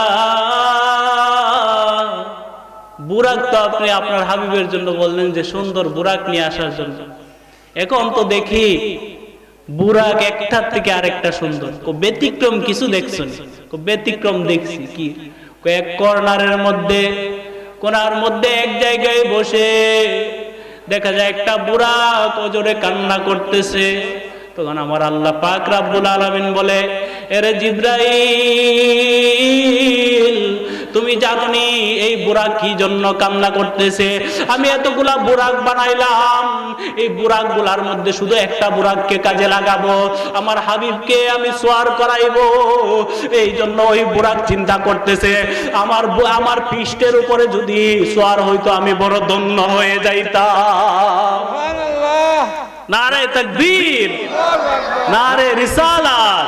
বুরাক তো আপনি আপনার হাবিবের জন্য বললেন যে সুন্দর বুরাক নিয়ে আসার জন্য, এখন তো দেখি বুরাক একটার থেকে আরেকটা সুন্দর। ব্যতিক্রম কিছু দেখছো? ব্যতিক্রম দেখছি। কি? এক কর্নারের মধ্যে, কোনার মধ্যে এক জায়গায় বসে দেখা যায় একটা বুরাক ওজোরে কান্না করতেছে। তখন আমার আল্লাহ পাক রব্বুল আলামিন বলে, এরে জিবরাইল, তুমি জানো নি এই বুরাক কি জন্য কান্না করতেছে? আমি এতগুলা বুরাক বানাইলাম, এই বুরাক গুলার মধ্যে শুধু একটা বুরাককে কাজে লাগাবো, আমার হাবিবকে আমি সোয়ার করাইবো। এই জন্য ওই বুরাক চিন্তা করতেছে, আমার পৃষ্ঠের উপরে যদি সোয়ার হইতো আমি বড় ধন্য হয়ে যাইতাম। সুবহানাল্লাহ, নারে তাকবীর, নারে রিসালাত।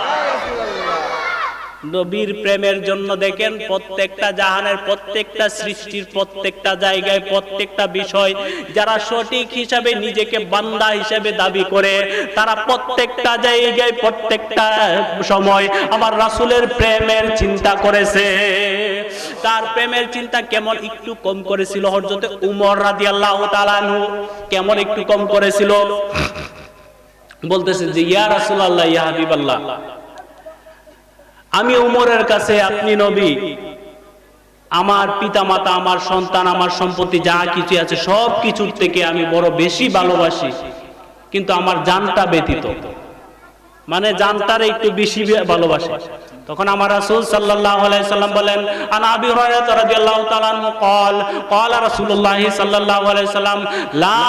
নবীর প্রেমের জন্য দেখেন প্রত্যেকটা জাহানের, প্রত্যেকটা সৃষ্টির, প্রত্যেকটা জায়গায়, প্রত্যেকটা বিষয় যারা সঠিক হিসাবে নিজেকে বান্দা হিসাবে দাবি করে, তারা প্রত্যেকটা জায়গায়, প্রত্যেকটা সময় আমার রাসূলের প্রেমের চিন্তা করেছে। তার প্রেমের চিন্তা কেমন একটু কম করেছিল হযরত উমর রাদিয়াল্লাহু তাআলা আনহু, কেমন একটু কম করেছিল। বলতেছে যে ইয়া রাসূলুল্লাহ, ইয়া হাবিবাল্লাহ, আমি উমরের কাছে আপনি নবী, আমার পিতামাতা, আমার সন্তান, আমার সম্পত্তি যা কিছু আছে সব কিছুর থেকে আমি বড় বেশি ভালোবাসি, কিন্তু আমার জানটা ব্যতীত, মানে জানটারে একটু বেশি ভালোবাসে। তখন আমার রাসূল সাল্লাল্লাহু আলাইহি সাল্লাম বলেন, আন আবি হুরায়রা রাদিয়াল্লাহু তাআলা আনহু قال قال রাসূলুল্লাহ সাল্লাল্লাহু আলাইহি সাল্লাম লা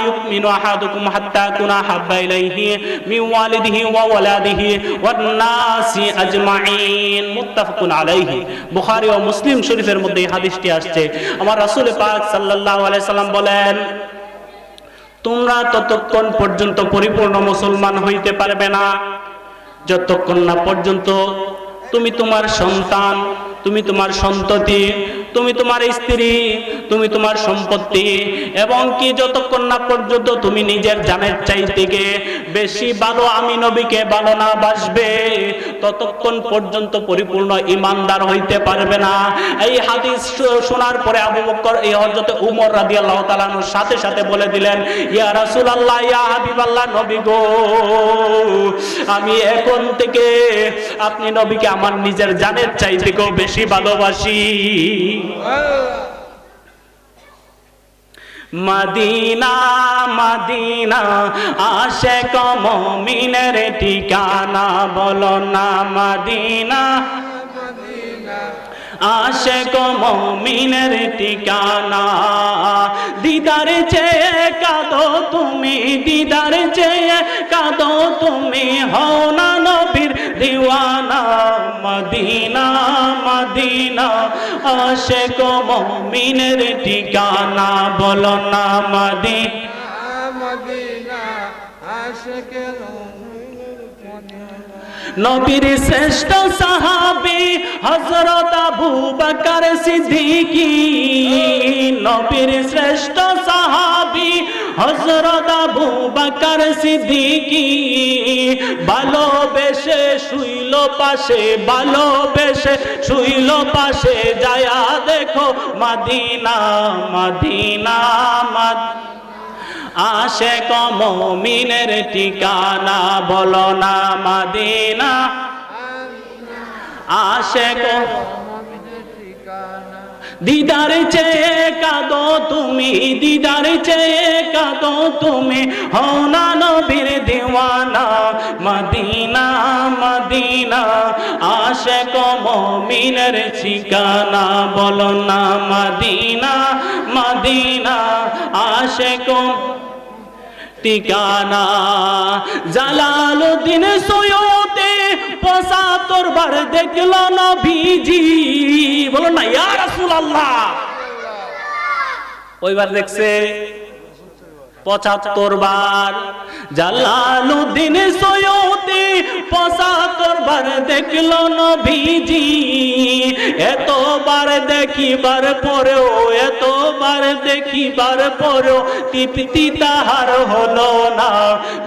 ইউমিনু আহাদুকুম হাত্তা কুনা হাব্বা ইলাইহি মিন ওয়ালিদিহি ওয়া ওয়ালাদিহি ওয়ান নাসি আজমাইন, মুত্তাফাকুন আলাইহি। বুখারী ও মুসলিম শরীফের মধ্যে এই হাদিসটি আসছে। আমার রাসূল পাক সাল্লাল্লাহু আলাইহি সাল্লাম বলেন, তোমরা ততক্ষণ পর্যন্ত পরিপূর্ণ মুসলমান হইতে পারবে না যতক্ষণ না পর্যন্ত তুমি তোমার সন্তান, তুমি তোমার সন্ততি, তুমি তোমার স্ত্রী, তুমি তোমার সম্পত্তি এবং কি যতক্ষণ না পর্যন্ত তুমি নিজের জানের চাইতে বেশি ভালো আমি নবীকে ভালো না বাসবে, ততক্ষণ পর্যন্ত পরিপূর্ণ ঈমানদার হইতে পারবে না। এই হাদিস শোনার পরে আবু বকর এই হযরত উমর রাদিয়াল্লাহু তাআলা আনহুর সাথে সাথে বলে দিলেন, ইয়া রাসূলুল্লাহ, ইয়া হাবিবাল্লাহ, নবী গো, আমি এখন থেকে আপনি নবীকে আমার নিজের জানের চাইতেও বেশি ভালোবাসি। মদিনা মদিনা আশিক মুমিনের ঠিকানা, বলো না মদিনা আশিক মুমিনের ঠিকানা। দিদারে চেয়ে কাঁদো তুমি, দিদারে চেয়ে কাঁদো তুমি, হও না নবীর দিওয়ানা। মদিনা মদিনা আশিক মুমিনের ঠিকানা, বলো না মদিনা আশিক নবীর শ্রেষ্ঠ সাহাবী হযরত আবু বকর সিদ্দিকী, নবীর শ্রেষ্ঠ সাহাবী হযরত আবু বকর সিদ্দিকী, ভালোবেসে শুইল পাশে, ভালোবেসে শুইল পাশে, যায়া দেখো মদিনা মদিনা আশিক মুমিনের ঠিকানা, বলো না মদিনা আশিক দিদার চেয়ে কাঁদো তুমি, দিদার চেয়ে কাঁদো তুমি, হও না নবীর দিওয়ানা। মদিনা মদিনা আশিক মুমিনের ঠিকানা, বলো না মদিনা মদিনা আশিক ঠিকানা। জালালউদ্দিন সৈয়দে ৭৫ বার দেখল নবীজি, বলো না ইয়া রাসূলুল্লাহ। ওইবার দেখছে ৭৫ বার। জালালউদ্দিন সৈয়দে ৭৫ বার দেখল নবীজি, এতবার দেখিবার পরেও, এতবার দেখিবার পরেও তৃপ্তি তাহার হলো না।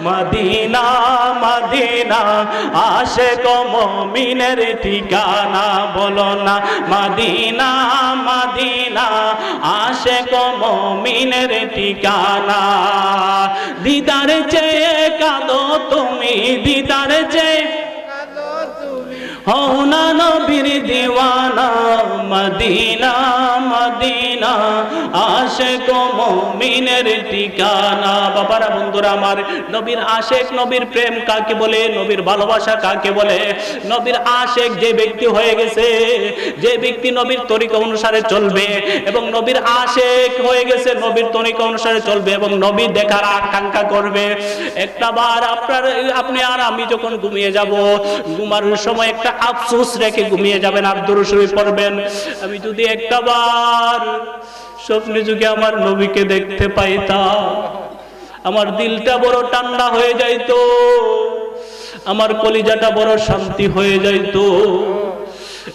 মদিনা মদিনা আশিক মুমিনের ঠিকানা, বলো না মদিনা মদিনা আশিক মুমিনের ঠিকানা। দিদার চেয়ে কাঁদো তুমি, দিদার চেয়ে হও না নবীর দিওয়ানা। মদিনা মদিনা আশিক মুমিনের ঠিকানা। বাবারা, বন্ধুরা আমার, নবীর আশিক, নবীর প্রেম কাকে বলে, নবীর ভালোবাসা কাকে বলে? নবীর আশিক যে ব্যক্তি হয়ে গেছে, যে ব্যক্তি নবীর তরিকা অনুসারে চলবে এবং নবীর আশিক হয়ে গেছে, নবীর তরিকা অনুসারে চলবে এবং নবী দেখার আকাঙ্ক্ষা করবে। একটা বার আপনি আর আমি যখন ঘুমিয়ে যাব, ঘুমানোর সময় একটা আফসোস রেখে ঘুমিয়ে যাবেন, আর দুরূদ শরীফ পড়বেন, আমি যদি একটা বার স্বপ্নে যুগে আমার নবীকে দেখতে পাইতাম, আমার দিলটা বড় ঠান্ডা হয়ে যাইতো, আমার কলিজাটা বড় শান্তি হয়ে যাইতো।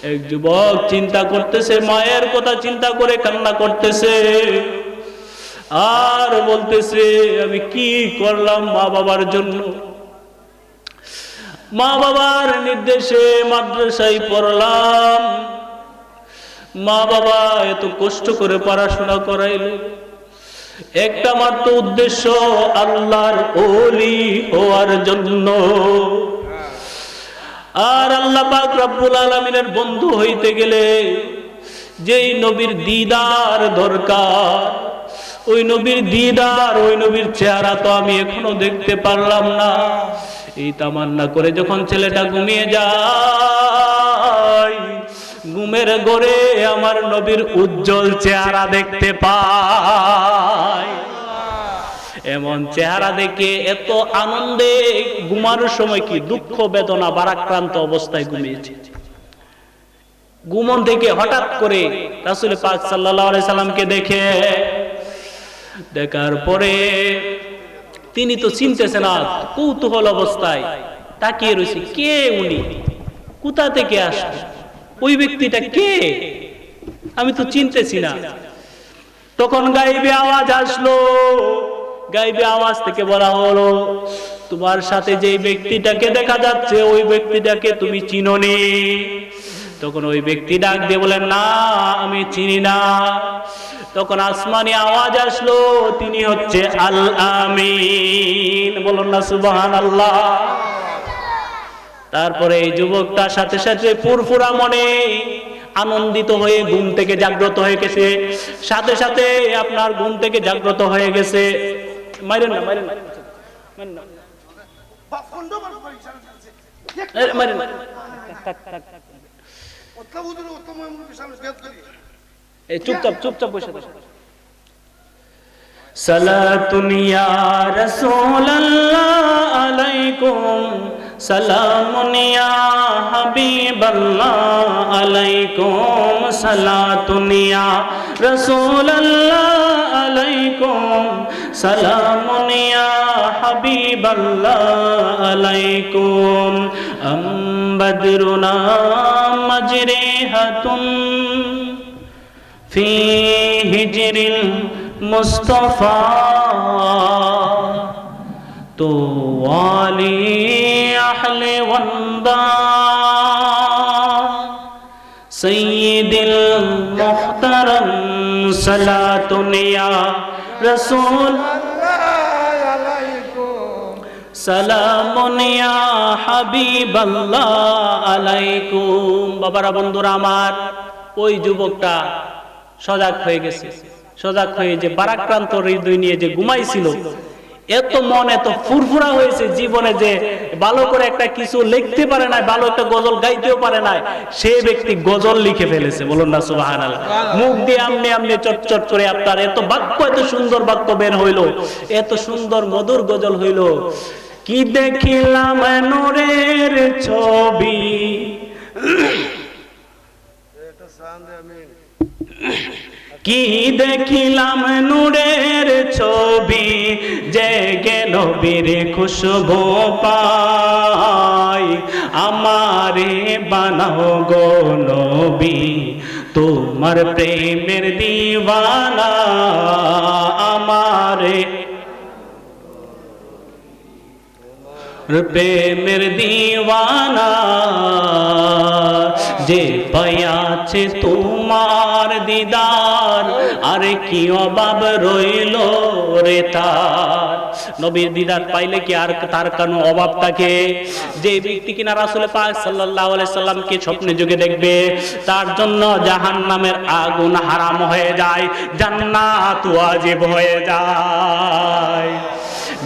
এক যুবক চিন্তা করতেছে, মায়ের কথা চিন্তা করে কান্না করতেছে আর বলতেছে, আমি কি করলাম মা বাবার জন্য? মা বাবার নির্দেশে মাদ্রাসায় পড়লাম, মা বাবা এত কষ্ট করে পড়াশোনা করাইলো, একটা মাত্র উদ্দেশ্য আল্লাহর ওলি হওয়ার জন্য। আর আল্লাহ পাক রব্বুল আলামিনের বন্ধু হইতে গেলে যেই নবীর দিদার দরকার, ওই নবীর দিদার, ওই নবীর চেহারা তো আমি এখনো দেখতে পারলাম না। এই তামান্না করে যখন ছেলেটা ঘুমিয়ে যায়, ঘুমের ঘরে আমার নবীর উজ্জ্বল চেহারা দেখতে পায়। এমন চেহারা দেখে এত আনন্দে ঘুমানোর সময় কি দুঃখ বেদনা ভারাক্রান্ত অবস্থায় ঘুমিয়েছে। ঘুমন থেকে হঠাৎ করে রাসূল পাক সাল্লাল্লাহু আলাইহি সাল্লামকে দেখার পরে তিনি তো চিনতেছেন না, কৌতূহল অবস্থায় তাকিয়ে রয়েছে, কে উনি, কোথা থেকে আসবে, ওই ব্যক্তিটা কে, আমি তো চিনতেছি না। তখন গায়েবী আওয়াজ আসলো, গায়েবী আওয়াজ থেকে বলা হলো, তোমার সাথে যে ব্যক্তিটাকে দেখা যাচ্ছে ওই ব্যক্তিটাকে তুমি চিনোনি? তখন ওই ব্যক্তি ডাক দিয়ে বলেন, না আমি চিনি না। তখন আসমানি আওয়াজ আসলো, তিনি হচ্ছে আল আমিন, বলুন না সুবহানাল্লাহ। তারপরে এই যুবকটা সাথে সাথে ফুরফুরা মনে আনন্দিত হয়ে ঘুম থেকে জাগ্রত হয়ে গেছে, সাথে সাথে আপনার ঘুম থেকে জাগ্রত হয়ে গেছে। মাইরেন না, মাইরেন না, মাইরেন না, মাইরেন না। এই চুপচাপ চুপচাপ বসে থাকো। সালাতুন ইয়া রাসূলুল্লাহ আলাইকুম, সালামুন ইয়া হাবিবাল্লাহ আলাইকুম, সালাতুন ইয়া রাসূলুল্লাহ আলাইকুম, সালামুন ইয়া হাবিবাল্লাহ আলাইকুম। আম বদরুনা মাজরিহাতুন ফি হিজরিল মুস্তাফা, তো ওয়ালি আহলে ওয়ান্দা সাইয়্যিদুল মুহতারাম, সালাতুন ইয়া রাসূল সালামুন ইয়া হাবিবাল্লাহ আলাইকুম। বাবারা, বন্ধুরা আমার, ওই যুবকটা সজাগ হয়ে গেছে। সজাগ হয়ে যে ভারাক্রান্ত হৃদয় নিয়ে যে ঘুমাইছিল, এত মন এত ফুরফুরা হয়েছে জীবনে যে ভালো করে একটা কিছু লিখতে পারে না, ভালো একটা গজল গাইতেও পারে না, সে ব্যক্তি গজল লিখে ফেলেছে, বলুন না সুবহানাল্লাহ। মুখ দিয়ে আমনে আমনে চটচট করে আপনার এত বাক্য, এত সুন্দর বাক্য বের হইল, এত সুন্দর মধুর গজল হইল। কি দেখিলাম নূরের ছবি, কি দেখিলাম নূরের ছবি, যে গেল বীরে খুশবু পাই, আমারে বানাও গো নবী তোমার প্রেমের দিওয়ানা, আমারে প্রেমের দিওয়ানা, যে পাইয়াছে তোমার দিদার, আর কি অভাব রইল রে তার। নবীর দিদার পাইলে কি আর তার কোনো অভাব থাকে? যে ব্যক্তি কিনা রাসূল পাক সাল্লাল্লাহু আলাইহি সাল্লামকে স্বপ্নে যুগে দেখবে, তার জন্য জাহান্নামের আগুন হারাম হয়ে যায়, জান্নাত ওয়াজিব হয়ে যায়।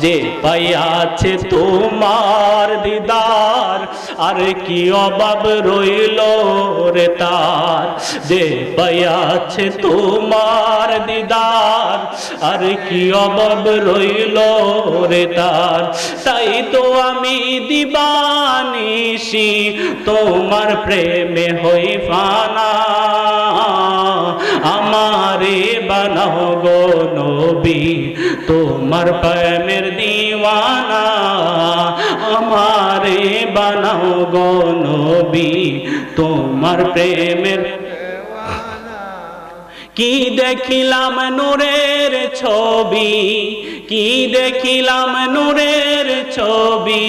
যে পাইয়াছে তোমার দিদার, আর কি অভাব রইল রে তার। যে পাইয়াছে তোমার দিদার, আর কি অভাব রইল রে তার। তাই তো আমি দিবানিশি তোমার প্রেমে হই ফানা, আমারে বানাও গো নবী তোমার প্রেমের দিওয়ানা, আমারে বানাও গো নবী তোমার প্রেমের। কি দেখিলাম নূরের ছবি, কি দেখিলাম নূরের ছবি,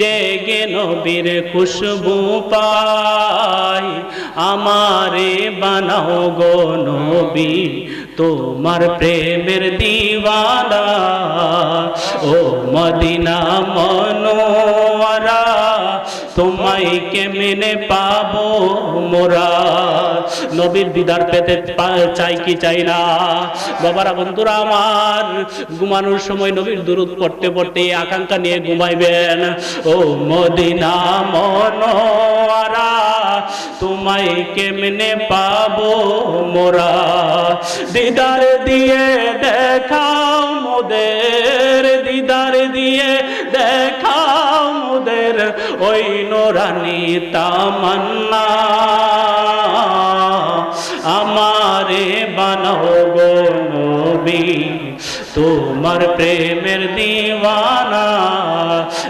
জেগে নবীর খুশবু পাই। আমারে বানাও গো নবী তোমার প্রেমের দিওয়ানা, ও মদিনা মনোয়ারা তোমায় কেমনে পাবো মোরা। নবীর দিদার পেতে চাই কি চাই না? বাবারা, বন্ধুরা আমার, ঘুমানোর সময় নবীর দুরূদ পড়তে পড়তে আকাঙ্ক্ষা নিয়ে ঘুমাইবেন। ও মদিনা মনোয়ারা তোমায় কেমনে পাবো মোরা। দিদার দিয়ে দেখাও মোদের, দিদার দিয়ে দেখাও মোদের ওই নোরানি তামান্না। আমারে বানাও গো নবী তোমার প্রেমের দিওয়ানা।